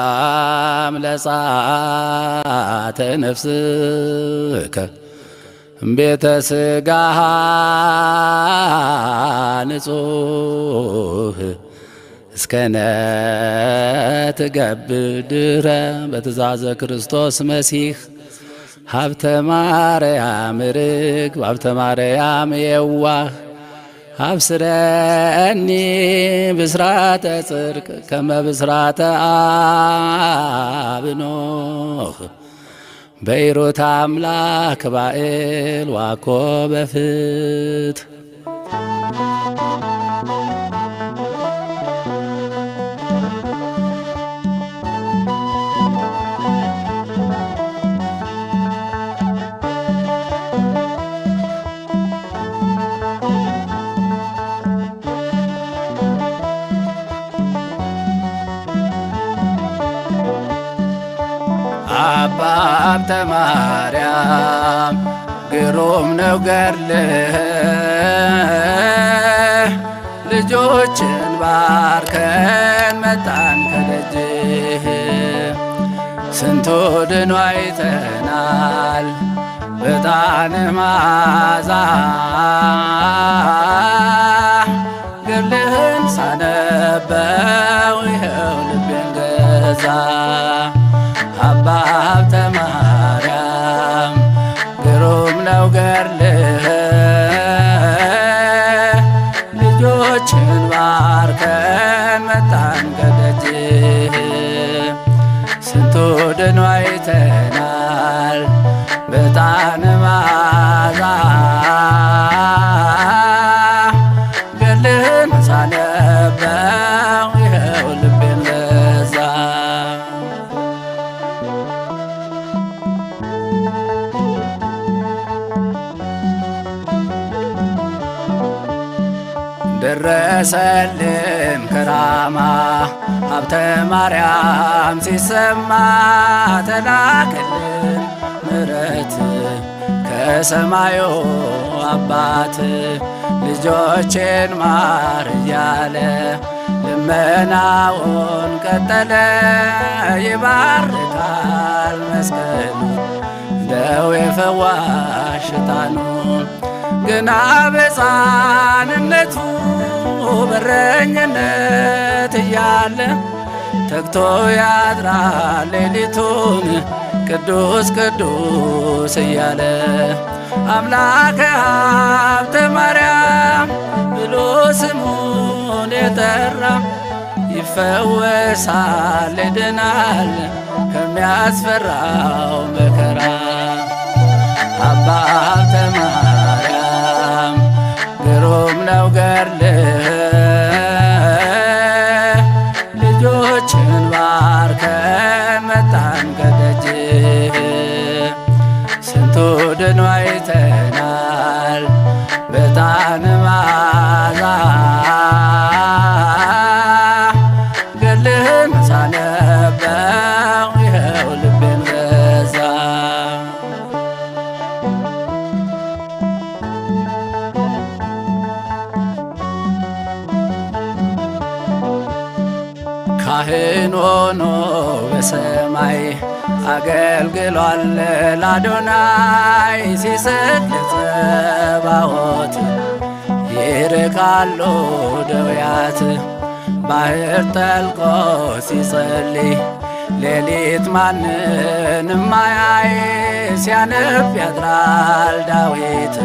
ሰላም ለጻተ ነፍስከ ቤተ ስጋሃ ንጹህ እስከነ ትገብድረ በትእዛዘ ክርስቶስ መሲህ ሀብተ ማርያም ርግብ ሀብተ ማርያም የዋህ አብስረኒ ብስራተ ጽድቅ ከመ ብስራተ አብኖህ በይሮታ አምላክ ባኤል ዋኮ በፍት አባ ሀብተ ማርያም ግሩም ነው ገድልህ ልጆችን ባርከን መጣን ከደጅህ ስንቱ ድኖ አይተናል በጣን መዓዛ ገድልህን ሳነበው ይኸው ልቤን ገዛ አባ ሀብተ ማርያም ግሩም ነው ገድልህ ልጆችን ባርከን መጣን ከደጅህ ስንቱ ድኖ አይተናል በጣን መዓዛ ገድልህን ሳነበው ይኸው ልቤን ገዛ ደረሰልን ከራማ ሀብተ ማርያም ሲሰማ ተላከልን ምሕረት ከሰማዩ አባት ልጆቼን ማር እያለ ልመናውን ቀጠለ ይባርካል መስቀሉ ደዌ ፈዋሽ ዕጣኑ ግና በሕፃንነቱ በረኝነት እያለ ተግቶ ያድራል ሌሊቱን ቅዱስ ቅዱስ እያለ አምላከ ሀብተ ማርያም ብሎ ስሙን የጠራ ይፈወሳል ይድናል ከሚያስፈራው መከራ አባ ሀብተ ማርያም ግሩም ነው ገድልህ ልጆችን ባርከን መጣን ከደጅህ ስንቱ ድኖ አይተናል በጣን መዓዛ ገድልህን ሳነበው ይኸው ልቤን ገዛ ካህን ሆኖ በሰማይ አገልግሏል ለአዶናይ ሲሰግድ ለጸባዖት ይርቃሉ ደውያት ባህር ጠልቆ ሲጸልይ ሌሊት ማንንም አያይ ሲያነብ ያድራል ዳዊት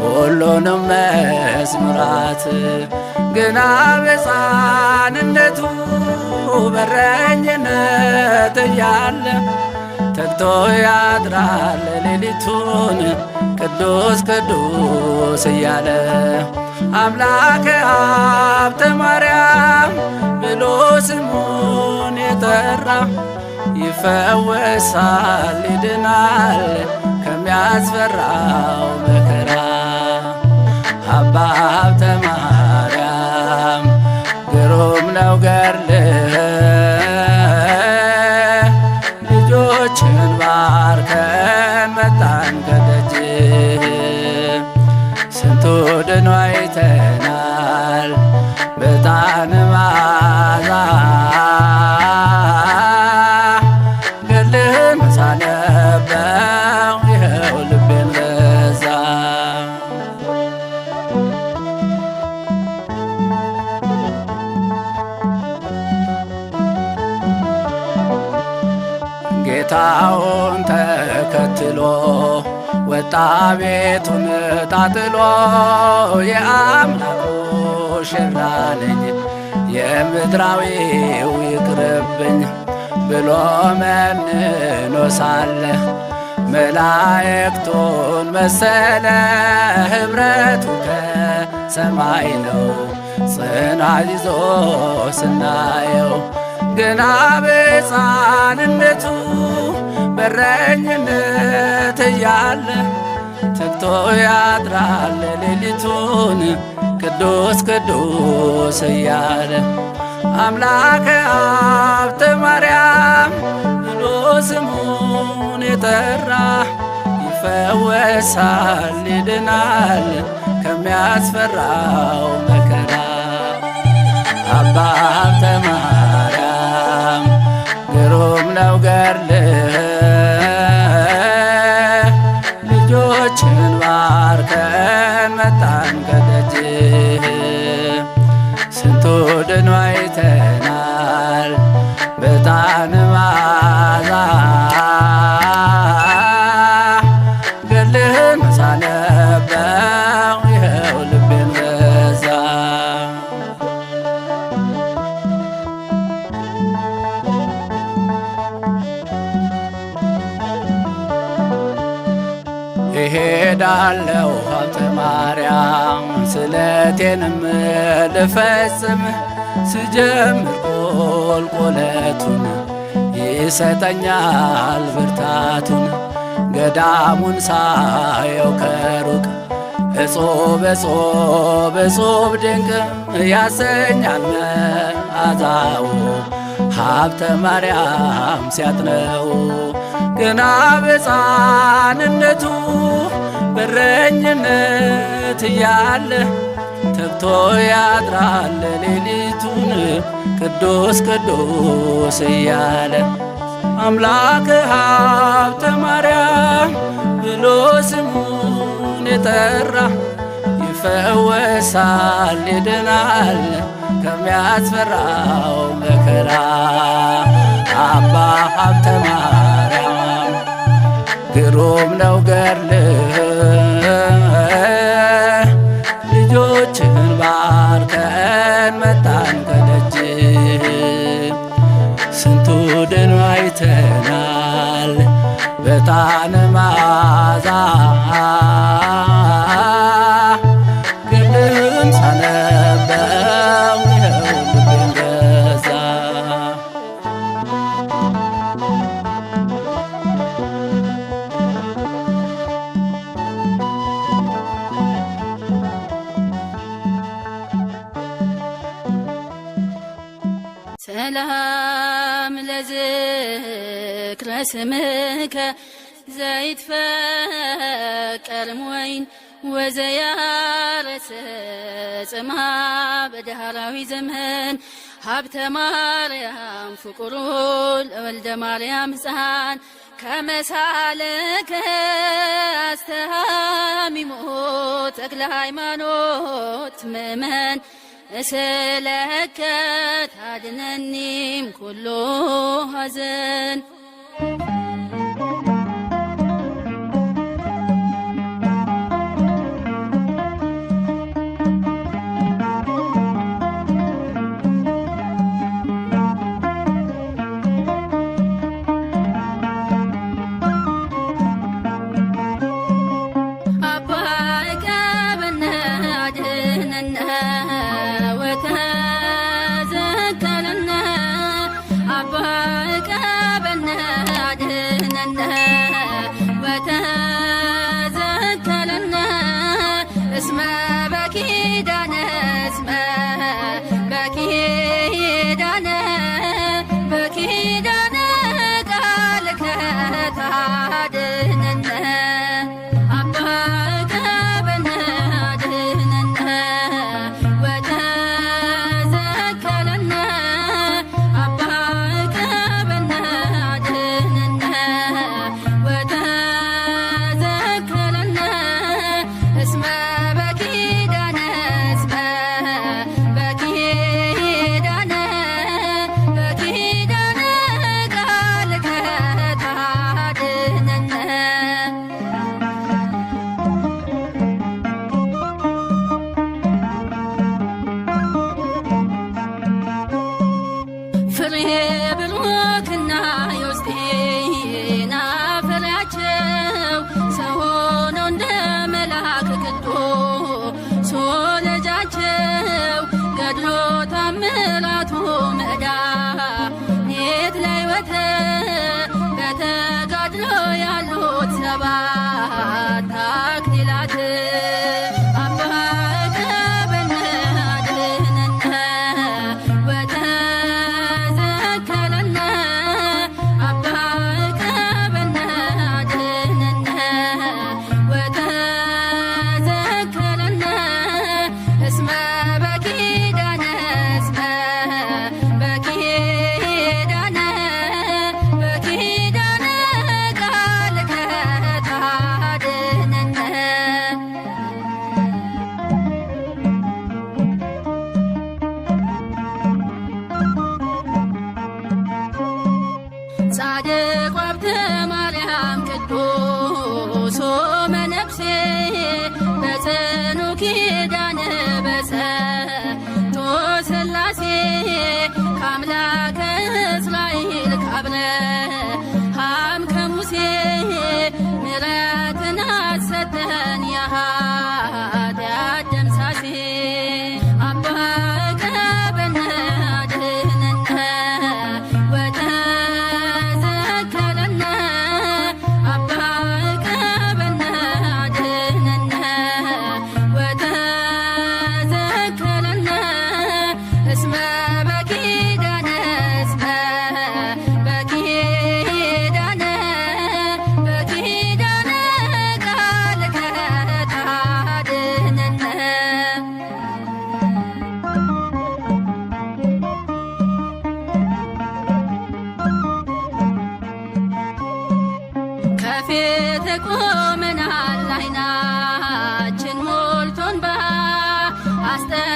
ሁሉንም መዝሙራት ግና በሕፃንነቱ በረኝነት እያለ ተግቶ ያድራል ሌሊቱን ቅዱስ ቅዱስ እያለ አምላከ ሀብተ ማርያም ብሎ ስሙን የጠራ ይፈወሳል ይድናል ከሚያስፈራው መከራ አባ ሀብተ ማርያም ግሩም ነው ገድልህ ልጆችን ባርከን መጣን ከደጅህ ስንቱ ድኖ አይተናል በጣም በዕጣን መዓዛ ገድልህን ሳነበው ይኸው ልቤን ገዛ። ጌታውን ተከትሎ ወጣ ቤቱን ጣጥሎ የአምላኩ ሙሽራ ነኝ የምድራዊው ይቅርብኝ ብሎ መንኖ ሳለ መላእክቱን መሰለ። ኅብረቱ ከሰማይ ነው ጽናት ይዞ ስናየው ገና በሕፃንነቱ በረኝነት እያለ ተግቶ ያድራል ሌሊቱን ቅዱስ ቅዱስ እያለ አምላከ ሀብተ ማርያም ብሎ ስሙን የጠራ ይፈወሳል ይድናል ከሚያስፈራው መከራ። አባ ሀብተ ማርያም ግሩም ነው ገድልህ ልጆችን ባርከን መጣን ከደጅህ። ስንቱ ድኖ አይተናል በዕጣን መዓዛ ገድልህን ሳነበው ይኸው ልቤን ገዛ። እሄዳለሁ ሀብተ ማርያም ስለቴንም ልፈጽም ስጀምር ቁልቁለቱን ይሰጠኛል ብርታቱን። ገዳሙን ሳየው ከሩቅ እጹብ እጹብ እጹብ ድንቅ ያሰኛል መዓዛው ሀብተ ማርያም ሲያጥነው ገና በሕፃንነቱ በረኝነት እያለ ተግቶ ያድራል ሌሊቱን ቅዱስ ቅዱስ እያለ አምላከ ሀብተ ማርያም ብሎ ስሙን የጠራ ይፈወሳል ይድናል ከሚያስፈራው መከራ። አባ ሀብተ ማርያም ግሩም ነው ገድልህ ልጆችን ባርከን መጣን ከደጅህ። ስንቱ ድኖ አይተናል በዕጣን መዓዛ ገድልህን ሳነበው ይኸው ልቤን ገዛ። ሰላም ለዝክረ ስምከ ዘይትፈቀር እምወይን ወዘያረሰ ጽምሃ በዳህራዊ ዘመን ሀብተ ማርያም ፍቁሩ ለወልደ ማርያም ሕፃን ከመሳለከ አስተሃሚሞ ተክለ ሃይማኖት ምእመን እስለከ ታድነኒም ኩሉ ሐዘን።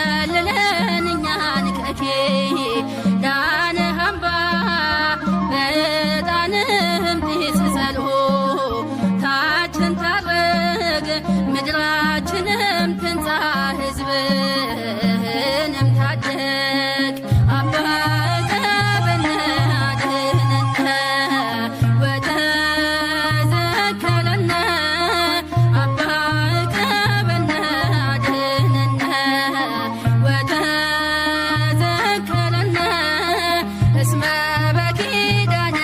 ከለለን እኛን ከኪዳነ አምባ በዕጣንም ጢስ ጸሎ ታችን ታረግ ምድራችንም ትንጻ ሕዝብንም ታደግ አባ ዕቀበነ አድኅነነ ወተዘከረነ አባ ዕቀበነ አድኅነነ ወተዘከረነ እስመ በኪዳነ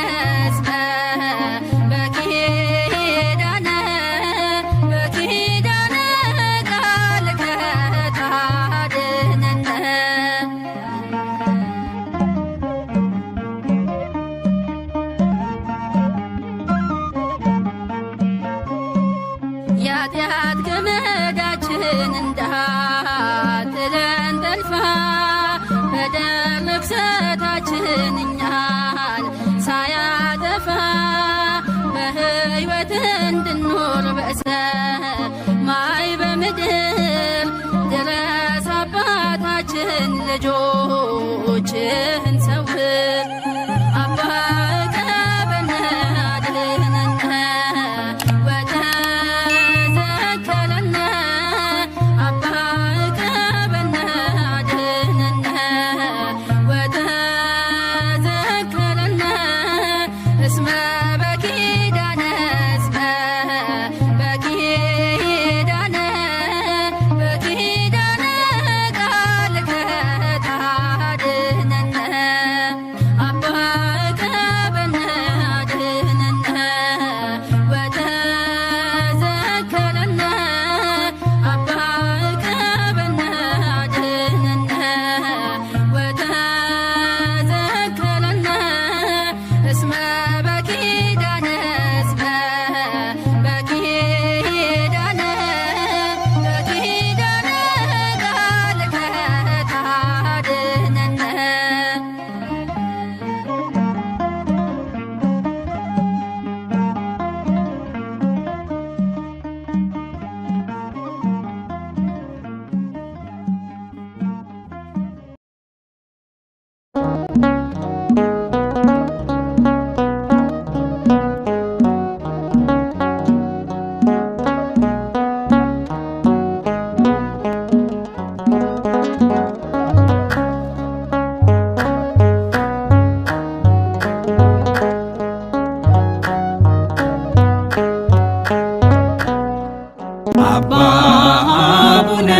ቃልከ ታድኅነነ የኃጢአት ገመዳችን እንዳትለን ጠልፋ በደም ርኵሰታችን እኛን ሳያጠፋ በሕይወት እንድንኖር በሰማይ በምድር ድረስ አባታችን ልጆችህን ሰውር አባ ዕቀበነ አድኅነነ ወተዘከረነ አባ ዕቀበነ አድኅነነ ወተዘከረነ እስመ በኪዳነ ቃልከ ታድኅነነ አባ ዕቀበነ አድኅነነ ወተዘከረነ አባ ዕቀበነ አድኅነነ ወተዘከረነ እስመ በኪዳነ ቃልከ ታድኅነነ አባ አቡነ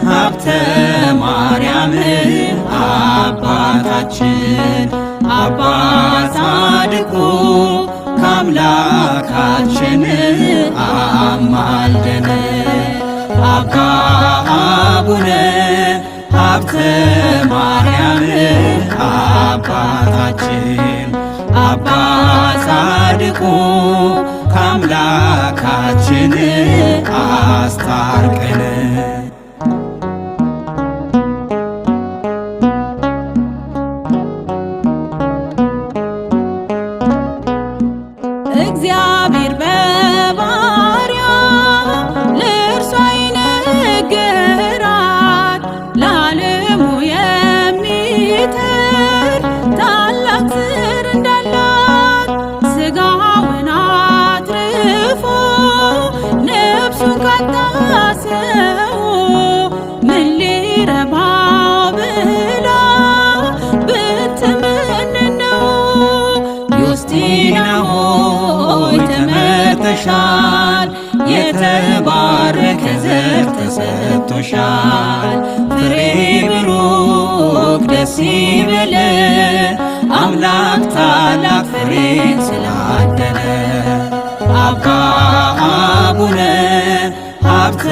ሀብተ ማርያም አባታችን አባ ጻድቁ ከአምላካችን አማልደን። አባ አቡነ ሀብተ ማርያም አባታችን አባ ጻድቁ ከአምላካችን አስታርቀን። እግዚአብሔር በባሕርያው ለእርሷ ይነግራት ለዓለሙ የሚተር ታላቅ ዘር እንዳላት ሥጋውን አትርፎ ነፍሱን ካጣ ሰው ምን ሊረባው ብላ ብትመንን ነው። ዮስቲና ሆይ ተመርተሻል፣ የተባረከ ዘር ተሰጥቶሻል። ፍሬ ብሩክ ደስ ይበለ አምላክ ታላቅ ፍሬን ስላደለ። አባ አቡነ ሀብተ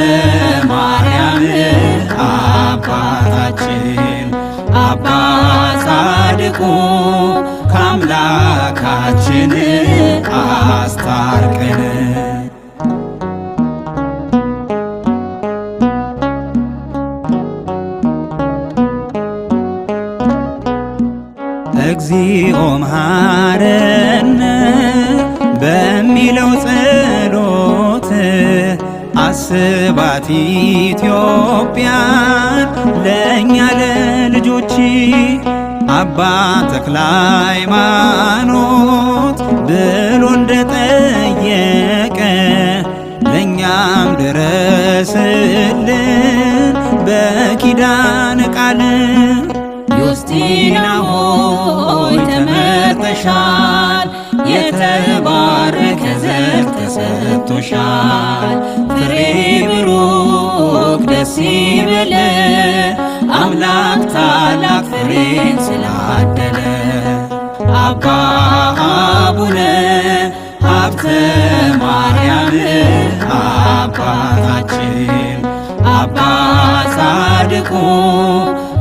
ማርያም አባታችን አባ ጻድቁ ከአምላካችን አስታርቀን። እግዚኦ መሐረነ በሚለው ጸሎት አስባት ኢትዮጵያን ለእኛ ለልጆች አባ ተክለ ሃይማኖት ብሎ እንደጠየቀ ለእኛም ድረስልን በኪዳን ቃል። ዮስቲና ሆይ ተመርጠሻል፣ የተባረከ ዘር ተሰጥቶሻል። ፍሬ ብሩክ ደስ ይበለ አምላክ ታላቅ ፍሬን ስላደለ። አባ አቡነ ሀብተ ማርያም አባታችን አባ ጻድቁ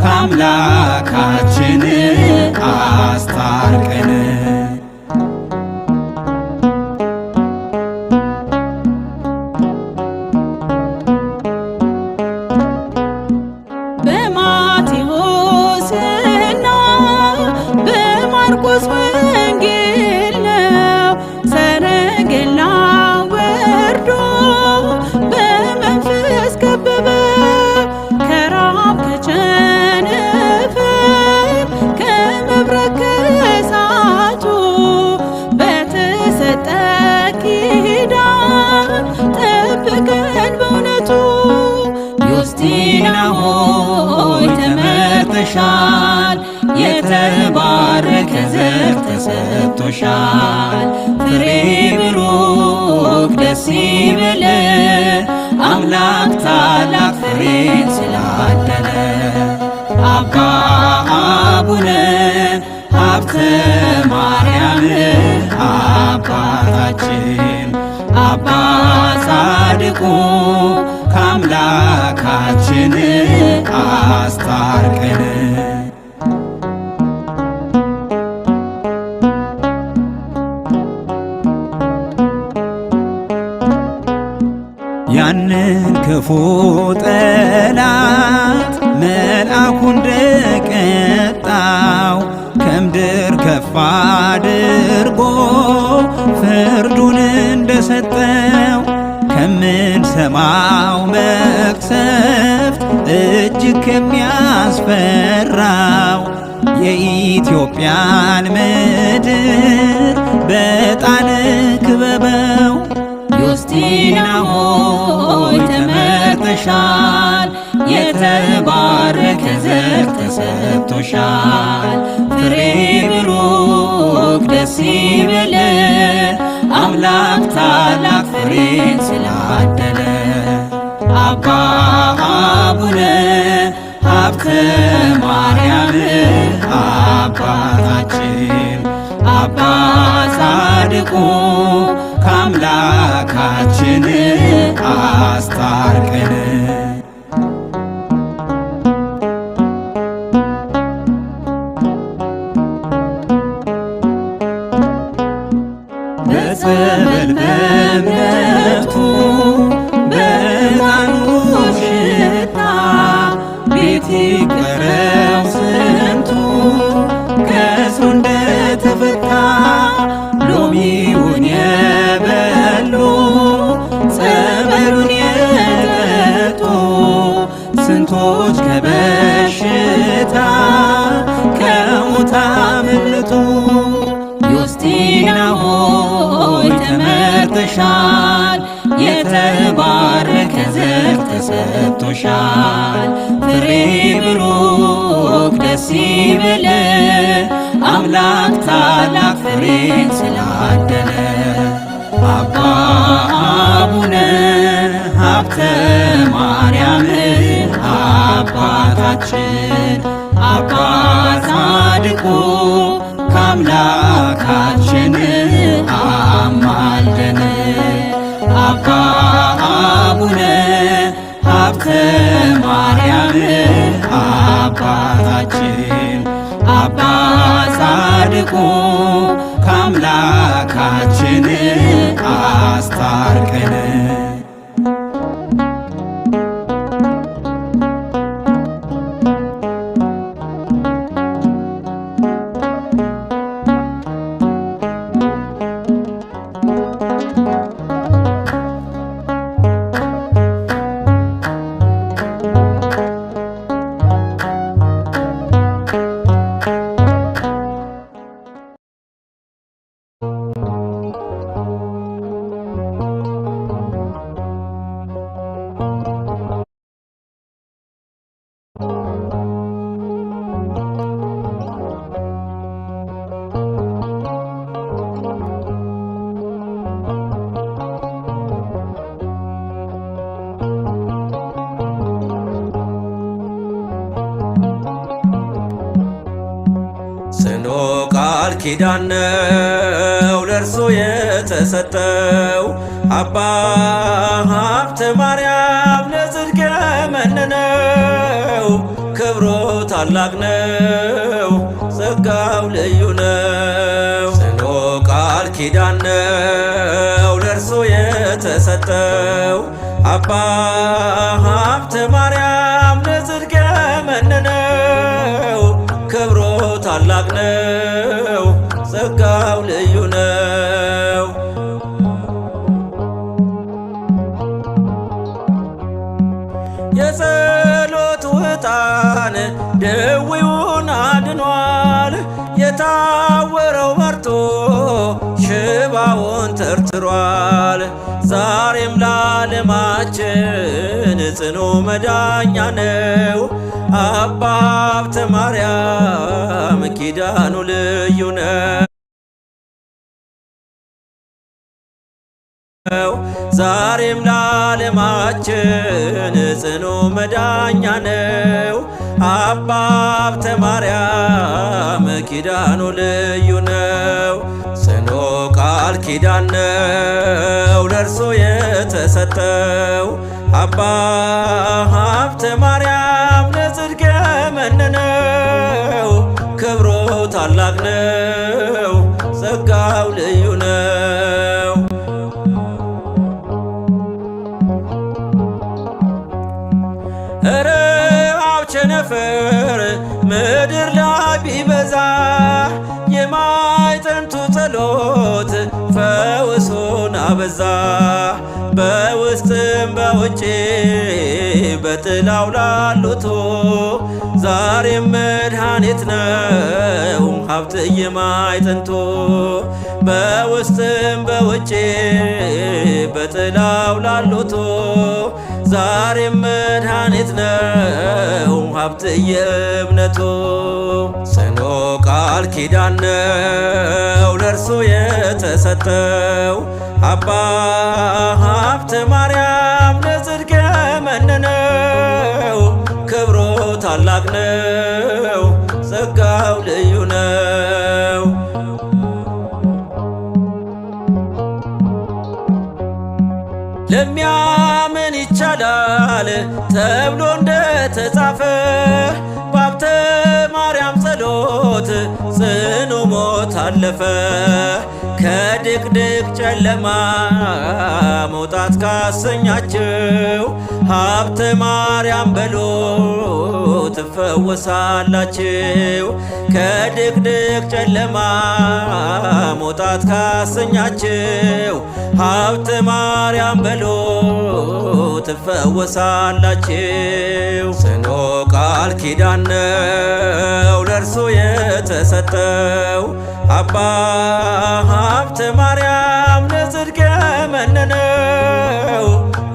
ከአምላካችን አስታርቀን። በማቴዎስና በማርቆስ ወንጌል ነው ሰረገላ ወርዶ በመንፈስ ከበበው። ከራብ ከቸነፈር ከመብረቅ ከእሳቱ በተሰጠ ኪዳን ጠብቀን በእውነቱ። ዮስቲና ሆይ ተመርጠሻል፣ የተባረከ ዘር ተሰጥቶሻል። ፍሬ ብሩክ ደስ ይበለ አምላክ ታላቅ ፍሬን ስላደለ። አባ አቡነ ሀብተ ማርያም አባታችን አባ ጻድቁ ከአምላካችን አስታርቀን። ያንን ክፉ ጠላት መልአኩ እንደቀጣው ከምድር ከፍ አድርጎ ፍርዱን እንደሰጠው ከምንሰማው መቅሰፍት እጅግ ከሚያስፈራው የኢትዮጵያን ምድር በጣን ክበበው። ዮስቲና ሆይ ተመርጠሻል፣ የተባረከ ዘር ተሰጥቶሻል። ፍሬ ብሩክ ደስ ይበለ አምላክ ታላቅ ፍሬን ስላደለ። አባ አቡነ ሀብተ ማርያም አባታችን አባ ጻድቁ ከአምላካችን አስታርቀን። በጸበል በእምነቱ በዕጣኑ ሽታ ቤት ይቀረው ስንቱ ከእስሩ እንደተፈታ። ሎሚውን የበሉ ጸበሉን የጠጡ ስንቶች ከበሽታ ከሞት አመለጡ። ዮስቲና ሆይ ተመርጠሻል፣ የተባረከ ዘር ተሰጥቶሻል። ፍሬ ብሩክ ደስ ይበለ አምላክ ታላቅ ፍሬን ስላደለ። አባ አቡነ ሀብተ ማርያም አባታችን አባ ጻድቁ ከአምላካችን አማልደን። አባ አቡነ ሀብተ ማርያም አባታችን አባ ጻድቁ ከአምላካችን አስታርቀን። ኪዳን ነው ለእርሱ የተሰጠው። አባ ሀብተ ማርያም ለጽድቅ የመነነው ክብሩ ታላቅ ነው ጸጋው ልዩ ነው። ጽኑ ቃል ኪዳን ነው ለእርሱ የተሰጠው። አባ ሀብተ ማርያም ለጽድቅ የመነነው ክብሩ ታላቅ ነው ጸጋው ልዩ ነው። የጸሎቱ ዕጣን ደዌውን አድኗል። የታወረው በርቶ ሽባውን ተርትሯል። ዛሬም ለዓለማችን ጽኑ መዳኛ ነው። አባ ሀብተ ማርያም ኪዳኑ ልዩ ነው። ዛሬም ለዓለማችን ጽኑ መዳኛ ነው። አባ ሀብተ ማርያም ኪዳኑ ልዩ ነው። ጽኑ ቃል ኪዳን ነው ለእርሱ የተሰጠው። አባ ሀብተ ማርያም ለጽድቅ የመነነው ክብሩ ታላቅ ነው ጸጋው ልዩ ነው። ረሃብ ቸነፈር ምድር ላይ ቢበዛ የማዕጠንቱ ጸሎት ፈውሱን አበዛ። በውስጥም በውጭ በጥላው ላሉቱ ዛሬም መድኃኒት ነው ሀብት የማዕጠንቱ። በውስጥም በውጭ በጥላው ላሉቱ ዛሬም መድኃኒት ነው ሀብት የእምነቱ። ጽኑ ቃል ኪዳን ነው ለእርሱ የተሰጠው። አባ ሀብተ ማርያም ለጽድቅ የመነነው ክብሩ ታላቅ ነው ጸጋው ልዩ ነው። ለሚያምን ይቻላል ተብሎ እንደተጻፈ በሀብተ ማርያም ጸሎት ጽኑ ሞት አለፈ። ከድቅድቅ ጨለማ መውጣት ካሰኛችሁ ሀብተ ማርያም በሉ ትፈወሳላችሁ። ከድቅድቅ ጨለማ መውጣት ካሰኛችሁ ሀብተ ማርያም በሉ ትፈወሳላችሁ። ጽኑ ቃል ኪዳን ነው ለእርሱ የተሰጠው። አባ ሀብተ ማርያም ለጽድቅ የመነነው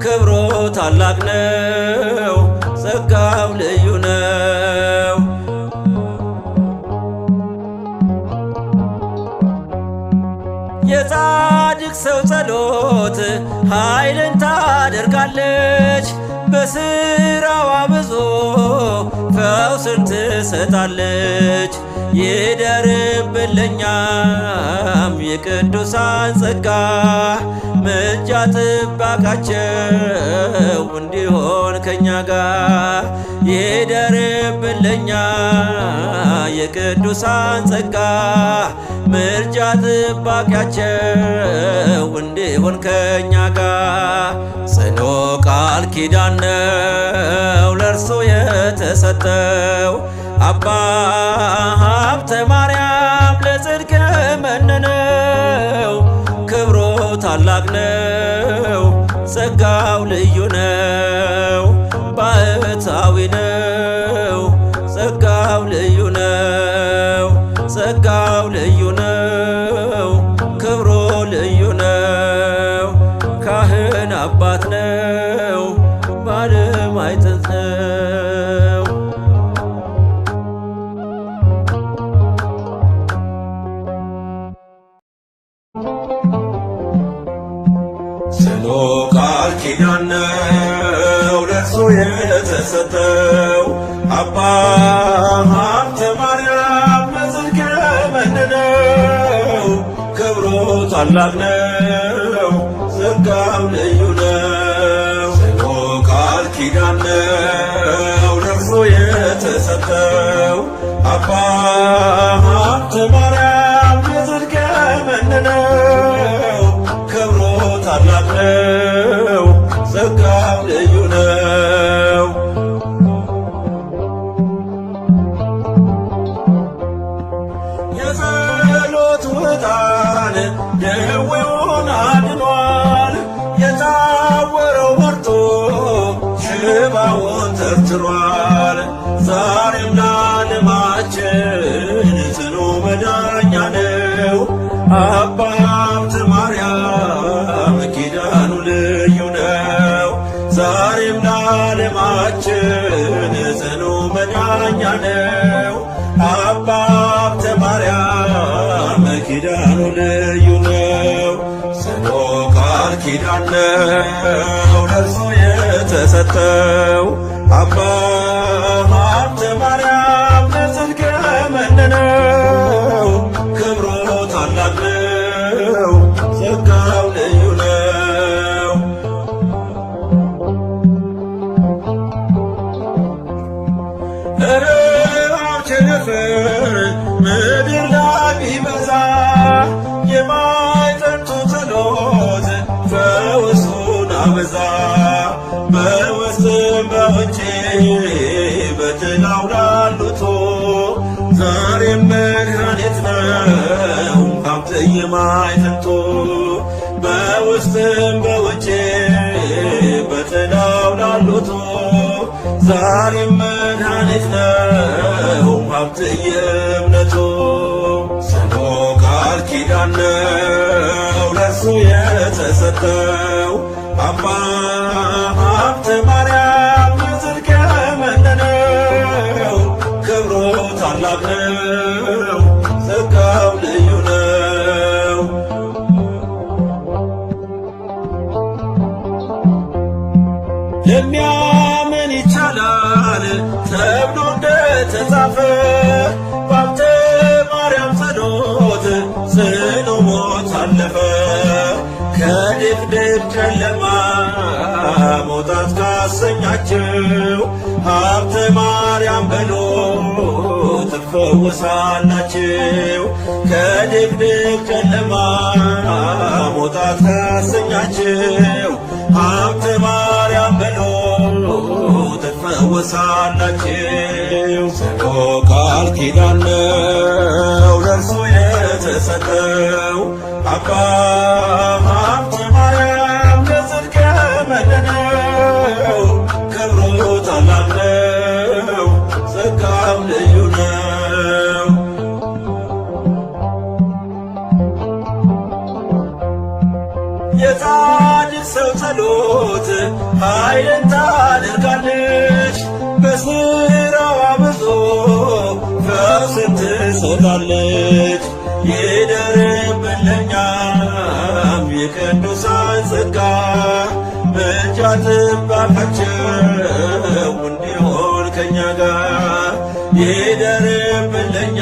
ክብሩ ታላቅ ነው ጸጋው ልዩ ነው። የጻድቅ ሰው ጸሎት ኃይልን ታደርጋለች። በስራዋ ብዙ ፈውስን ትሰጣለች። ይደርብልኛም የቅዱሳን ጸጋ ምልጃ ጥበቃቸው እንዲሆን ከኛ ጋር። ይደርብልኛ የቅዱሳን ጸጋ ምልጃ ጥበቃቸው እንዲሆን ከኛ ጋር። ጽኑ ቃል ኪዳን ነው ለእርሱ የተሰጠው። አባ ሀብተ ማርያም ለጽድቅ የመነነው ክብሩ ታላቅ ነው ጸጋው ልዩ ነው። ባህታዊ ነው ጸጋው ልዩ ነው ጸጋው ልዩ ነው ክብሩ ልዩ ነው። ካህን አባት ነው ባለማዕጠንት ነው። ጽኑ ቃል ኪዳን ነው ለእርሱ የተሰጠው። አባ ሀብተ ማርያም ለጽድቅ የመነነው ታላቅ ነው፣ ጸጋው ልዩ ነው። ጽኑ ቃል ኪዳን ነው ለእርሱ የተሰጠው። አባ ሀብተ ማርያም የጽድቅ መነነው። ክብሩ ታላቅ ነው፣ ጸጋው ልዩ ነው። የጸሎት ዕጣን ደዌውን አድኗል። የታወረው በርቶ ሽባውን ተርትሯል። ዛሬም ለዓለማችን ጽኑ መዳኛ ነው። አባ ሀብተ ማርያም ኪዳኑ ልዩ ነው። ዛሬም ለዓለማችን ጽኑ መዳኛ ነው። አባ ሀብተ ማርያም ኪዳኑ ልዩ ነው። ጽኑ ቃል ኪዳን ነው ለእርሱ የተሰጠው። አባ ሀብተ ማርያም ለጽድቅ መነነው። ክብሩ ታላቅ ነው፣ ጸጋው ልዩ ነው። ረሃብ ቸነፈር ምድር ላይ ቢበዛ የማይጠንቱ ጸሎት ፈውሱን አበዛ። በውስጥም በውጭ በጥላው ላሉት ዛሬም መድኃኒት ነው ሀብተ የማይጠንቱ። በውስጥም በውጭ በጥላው ላሉት ዛሬም መድኃኒት ነው ሀብተ የእምነቱ። ጽኑ ቃል ኪዳን ነው ለእርሱ የተሰጠው። አባ ሀብተ ማርያም የጽድቅ መነነው። ክብሩ ታላቅ ነው፣ ጸጋው ልዩ ነው። ለሚያምን ይቻላል ተብሎ እንደተጻፈ በሀብተ ማርያም ጸሎት ጽኑ ሞት አለፈ። ከድቅድቅ ጨለማ መውጣት ካሰኛችሁ ሀብተ ማርያም በሉ ትፈወሳላችሁ። ከድቅድቅ ጨለማ መውጣት ካሰኛችሁ ሀብተ ማርያም በሉ ትፈወሳላችሁ። ጽኑ ቃል ኪዳን ነው ለእርሱ የተሰጠው። አባ ሀብተ ማርያም ለጽድቅ መነነው። ክብሩ ታላቅ ነው፣ ጸጋው ልዩ ነው። የጻድቅ ሰው ጸሎት ኃይልን ታደርጋለች። በሥራዋ ብዙ ፈውስን ትሰጣለች። ይደርብን ለእኛም የቅዱሳን ጸጋ ምልጃ ጥበቃቸው እንዲሆን ከእኛ ጋር። ይደርብን ለእኛ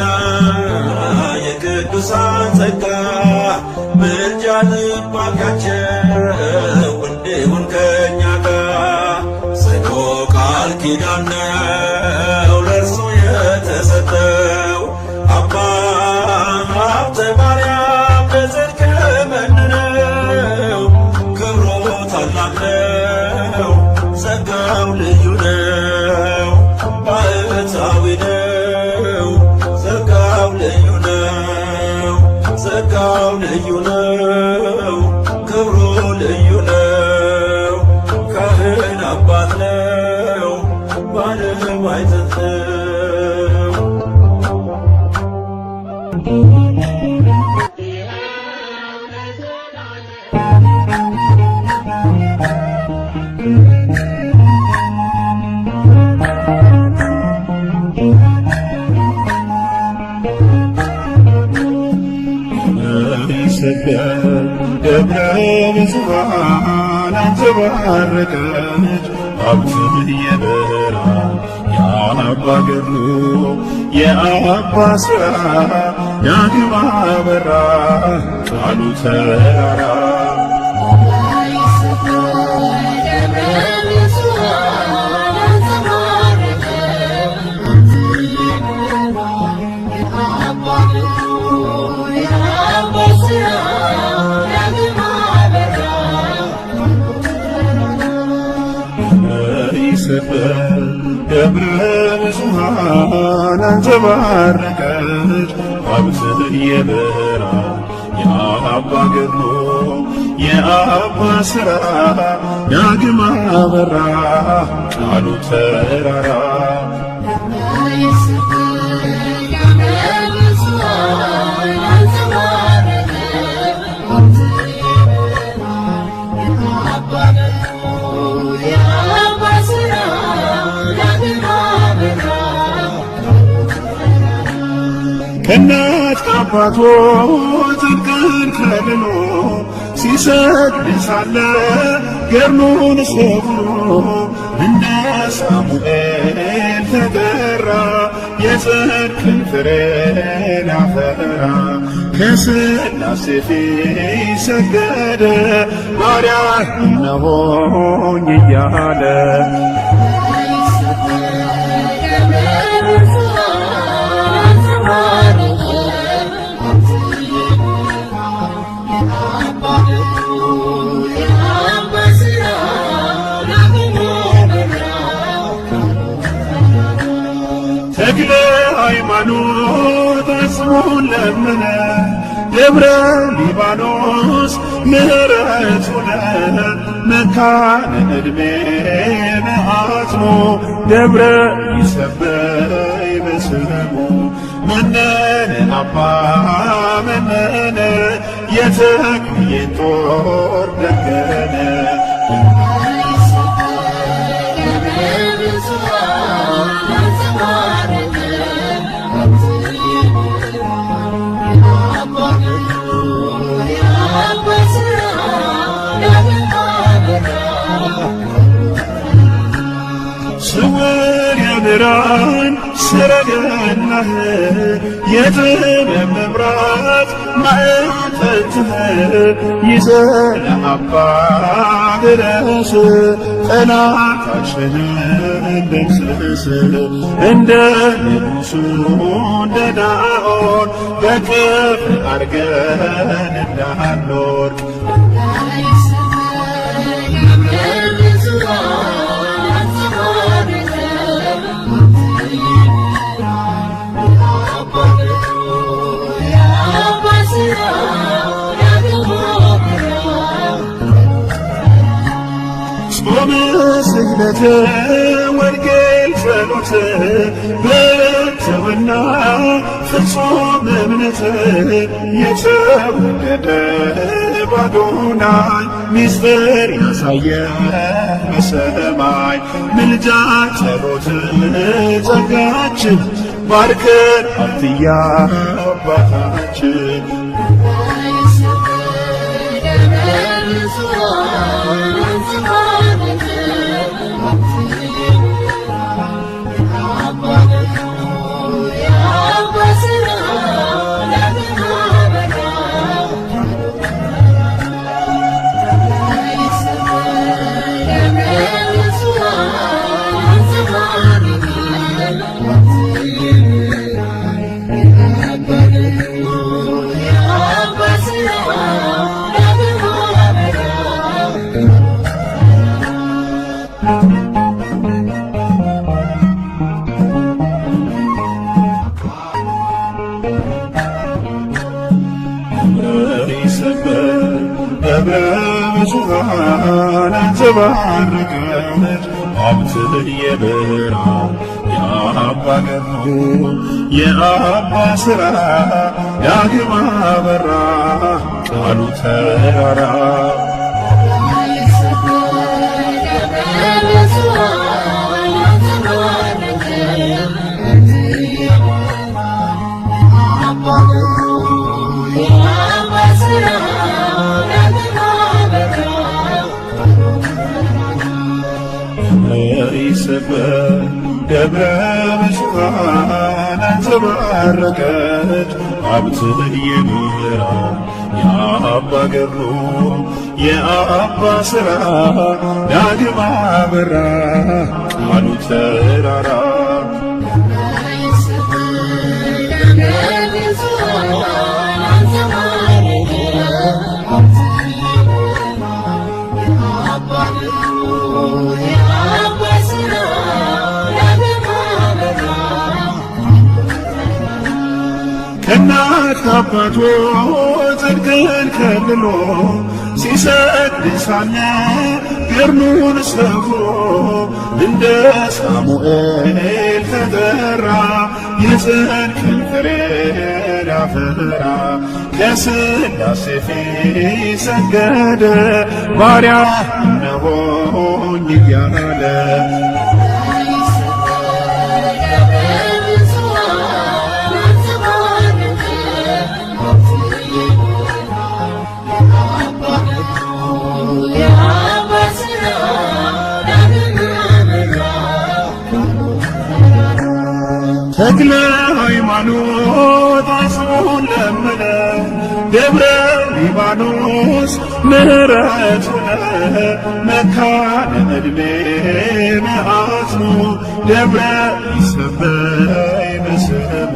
የቅዱሳን ጸጋ ምልጃ ጥበቃቸው እንዲሆን ከእኛ ጋር። ጽኑ ቃል ኪዳን ነው ለእርሱ የተሰጠው። አባ ሀብተ ማርያም ለጽድቅ መነነው። ክብሩ ታላቅ ነው፣ ጸጋው ልዩ ነው። ባህታዊ ነው፣ ጸጋው ልዩ ነው። ጸጋው ልዩ ነው፣ ክብሩ ልዩ ነው። ካህን አባት ነው፣ ባለም አይጠጥም። ደብረ ብዙኃን አንጸባረቀች ሀብትህ የበራ የአባ ገድሉ የአባ ሥራ ዳግም አበራ ቃሉ ተራራ ደብረ ብዙኃን አንጸባረቀች ሀብት የበራ የአባ ገድሉ የአባ ሥራ ዳግም አበራ ቃሉ ተራራ ከእናት ከአባቱ ጽድቅን ከልሎ ሲሰግድ ሳለ ገድሉን ሰብሮ እንደ ሳሙኤል ተጠራ የጽድቅን ፍሬን አፈራ ከሥላሴ ፊት ሰገደ ባሪያህ እነሆኝ እያለ ተክለ ሃይማኖት አጽሙን ለመነ ደብረ ሊባኖስ ምሕረት ሆነ መካነ ዕድሜ መዓትሞ ደብረ ይሰበይ በስሙ መነነ አባ መነነ የተክልዬን ጦር ደገነ ስውር የብርሃን ሰረገላህ የጥበብ መብራት ማዕጠንትህ ይዘህ ለአባ ድረስ ጠላታችንን ደምስስ እንደ ንጉሡ እንደ ዳኦን በክብር አድርገን እንዳንወድቅ ጾም ስግደት ወንጌል ጸሎት በትሕትና ፍጹም እምነት የተወደደ ባዶናይ ምስጢር ያሳየ በሰማይ ምልጃ ጸሎት ጸጋችን ባርከን አትያ አባታችን ደብረ ብዙኃን አንጸባረቀች ሀብት የበራ የአባ ገድሉ የአባ ሥራ ዳግም አበራ ቃሉ ተራራ ይሰበር ደብረ ብዙኃን አንጸባረቀች ሀብትህ የበራ የአባ ገብሩ የአባ ሥራ ዳግም አበራ ቃሉ ተራራ ከእናት ከአባቱ ጽድቅን ከልሎ ሲሰግድ ሳለ ገርኑን ሰብሮ እንደ ሳሙኤል ተጠራ የጽድቅን ፍሬን አፈራ ከሥላሴ ፊት ሰገደ ባሪያ እነሆኝ እያለ ተክለ ሃይማኖት አጽሙን ለመነ ደብረ ሊባኖስ ምሕረት ሆነ መካነ ዕድሜ መዓጽሙ ደብረ ይሰበይ በስሙ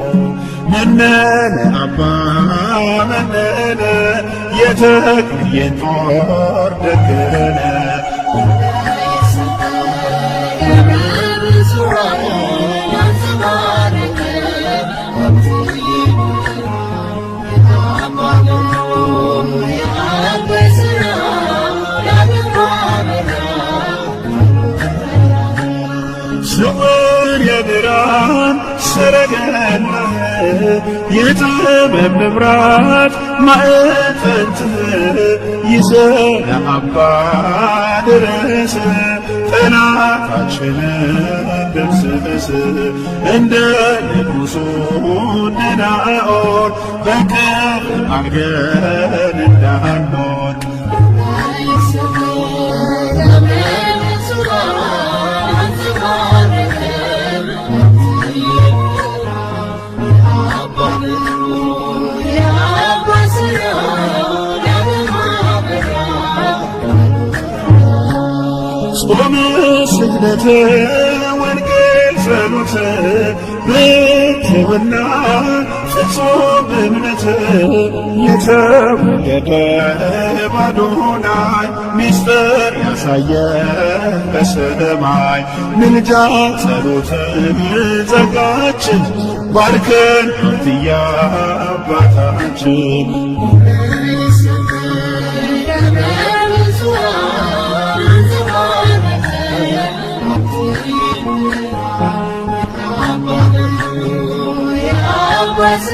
መነነ አባ መነነ የተክልዬን ጦር ደገነ ስውር የብርሃን ሰረገላ የጥበብ መብራት ማዕጠንት ይዘህ አባ ድረስ ጠላታችንን ደምስስ እንደ ንጉሡ እንደ ናኦር በቀር አርገን እንዳንኖር ጾመ ስግደት ወንጌል ጸሎት ብሕትውና ፍጹም እምነት የተወደደ ባዶናይ ምስጢር ያሳየ በሰማይ ምልጃ ጸሎት ጸጋችን ባርከን አንትያ አባታችን What's